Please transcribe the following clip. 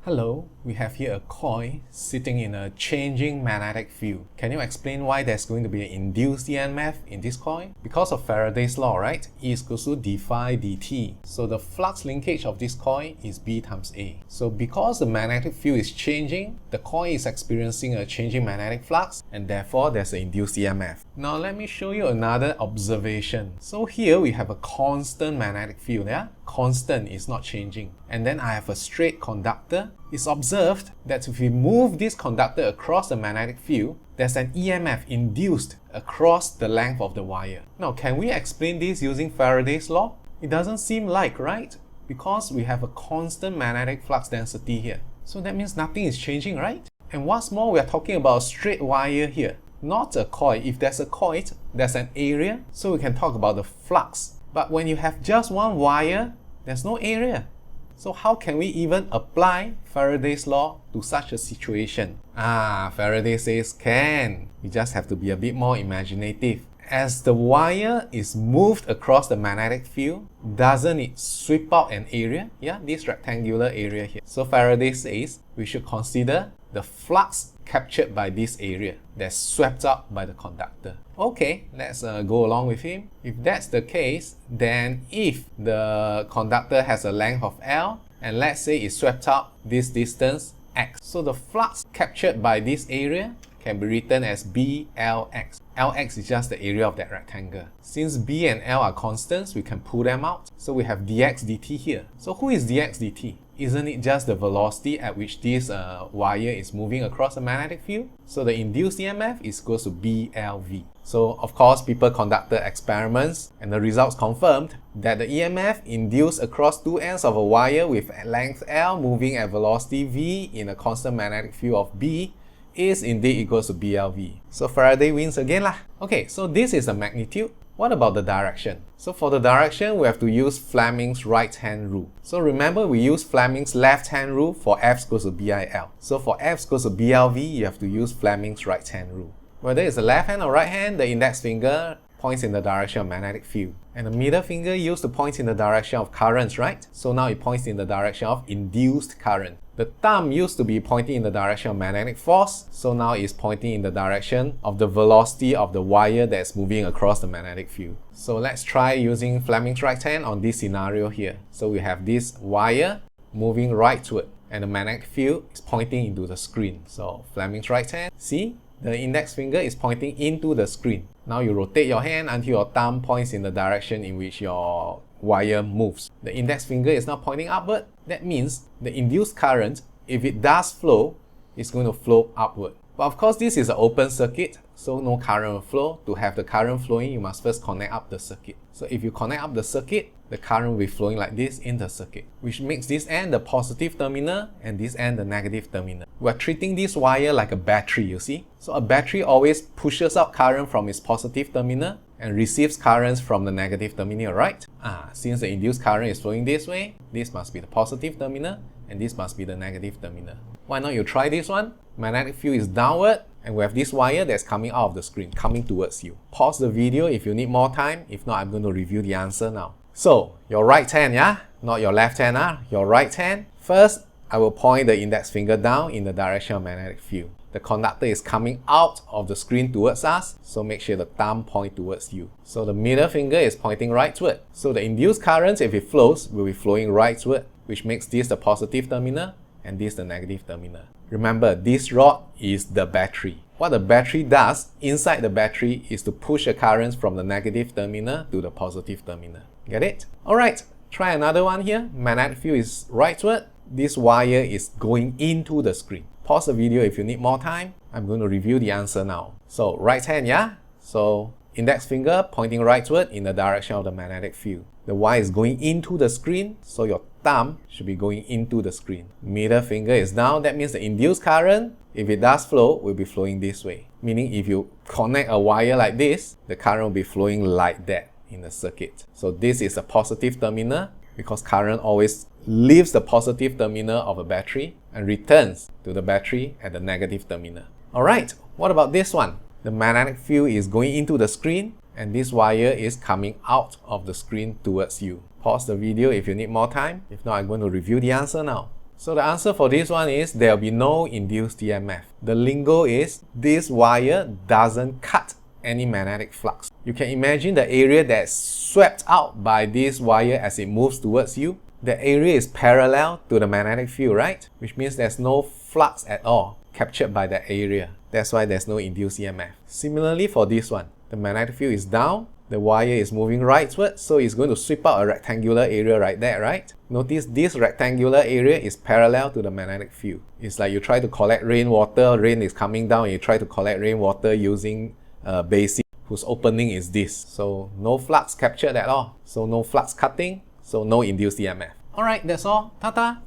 Hello, we have here a coil sitting in a changing magnetic field. Can you explain why there's going to be an induced EMF in this coil? Because of Faraday's law, right? E is equals to d phi dt. So the flux linkage of this coil is B times A. So because the magnetic field is changing, the coil is experiencing a changing magnetic flux, and therefore there's an induced EMF. Now let me show you another observation. So here we have a constant magnetic field, yeah? Constant is not changing. And then I have a straight conductor. It's observed that if we move this conductor across the magnetic field, there's an EMF induced across the length of the wire. Now, can we explain this using Faraday's law? It doesn't seem like, right? Because we have a constant magnetic flux density here. So that means nothing is changing, right? And what's more, we are talking about a straight wire here, not a coil. If there's a coil, there's an area, so we can talk about the flux. But when you have just one wire, there's no area. So how can we even apply Faraday's law to such a situation? Faraday says can. We just have to be a bit more imaginative. As the wire is moved across the magnetic field, doesn't it sweep out an area? Yeah, this rectangular area here. So Faraday says we should consider the flux captured by this area that's swept up by the conductor. Okay, let's go along with him. If that's the case, then if the conductor has a length of L, and let's say it swept up this distance x, so the flux captured by this area can be written as BLX. Lx is just the area of that rectangle. Since B and L are constants, we can pull them out. So we have dx dt here. So who is dx dt? Isn't it just the velocity at which this wire is moving across the magnetic field? So the induced EMF is equal to BLV. So of course, people conducted experiments and the results confirmed that the EMF induced across two ends of a wire with length L moving at velocity V in a constant magnetic field of B is indeed equals to BLV. So Faraday wins again lah. Okay, so this is the magnitude. What about the direction? So for the direction, we have to use Fleming's right-hand rule. So remember, we use Fleming's left-hand rule for F equals to BIL. So for F equals to BLV, you have to use Fleming's right-hand rule. Whether it's the left hand or right hand, the index finger points in the direction of magnetic field. And the middle finger used to point in the direction of currents, right? So now it points in the direction of induced current. The thumb used to be pointing in the direction of magnetic force, so now it's pointing in the direction of the velocity of the wire that's moving across the magnetic field. So let's try using Fleming's right hand on this scenario here. So we have this wire moving rightward, and the magnetic field is pointing into the screen. So Fleming's right hand, see? The index finger is pointing into the screen. Now you rotate your hand until your thumb points in the direction in which your wire moves. The index finger is now pointing upward. That means the induced current, if it does flow, is going to flow upward. But of course, this is an open circuit, so no current will flow. To have the current flowing, you must first connect up the circuit. So if you connect up the circuit, the current will be flowing like this in the circuit, which makes this end the positive terminal and this end the negative terminal. We're treating this wire like a battery, you see. So a battery always pushes out current from its positive terminal and receives currents from the negative terminal, right? Since the induced current is flowing this way, this must be the positive terminal and this must be the negative terminal. Why not you try this one? Magnetic field is downward and we have this wire that's coming out of the screen, coming towards you. Pause the video if you need more time. If not, I'm going to review the answer now. So, your right hand, yeah? Not your left hand, your right hand. First, I will point the index finger down in the direction of magnetic field. The conductor is coming out of the screen towards us, so make sure the thumb point towards you. So the middle finger is pointing rightward. So the induced current, if it flows, will be flowing rightward, which makes this the positive terminal and this the negative terminal. Remember, this rod is the battery. What the battery does inside the battery is to push the currents from the negative terminal to the positive terminal. Get it? Alright, try another one here. Magnetic field is rightward. This wire is going into the screen. Pause the video if you need more time. I'm going to review the answer now. So right hand, yeah? So index finger pointing rightward in the direction of the magnetic field. The wire is going into the screen, so your thumb should be going into the screen. Middle finger is down. That means the induced current, if it does flow, will be flowing this way. Meaning if you connect a wire like this, the current will be flowing like that in the circuit. So this is a positive terminal because current always leaves the positive terminal of a battery and returns to the battery at the negative terminal. Alright, what about this one? The magnetic field is going into the screen and this wire is coming out of the screen towards you. Pause the video if you need more time. If not, I'm going to review the answer now. So the answer for this one is there will be no induced EMF. The lingo is this wire doesn't cut any magnetic flux. You can imagine the area that's swept out by this wire as it moves towards you. The area is parallel to the magnetic field, right? Which means there's no flux at all captured by that area. That's why there's no induced EMF. Similarly for this one, the magnetic field is down, the wire is moving rightward, so it's going to sweep out a rectangular area right there, right? Notice this rectangular area is parallel to the magnetic field. It's like you try to collect rainwater, rain is coming down, and you try to collect rainwater using a basin whose opening is this. So no flux captured at all. So no flux cutting, so no induced EMF. Alright, that's all. Ta-ta!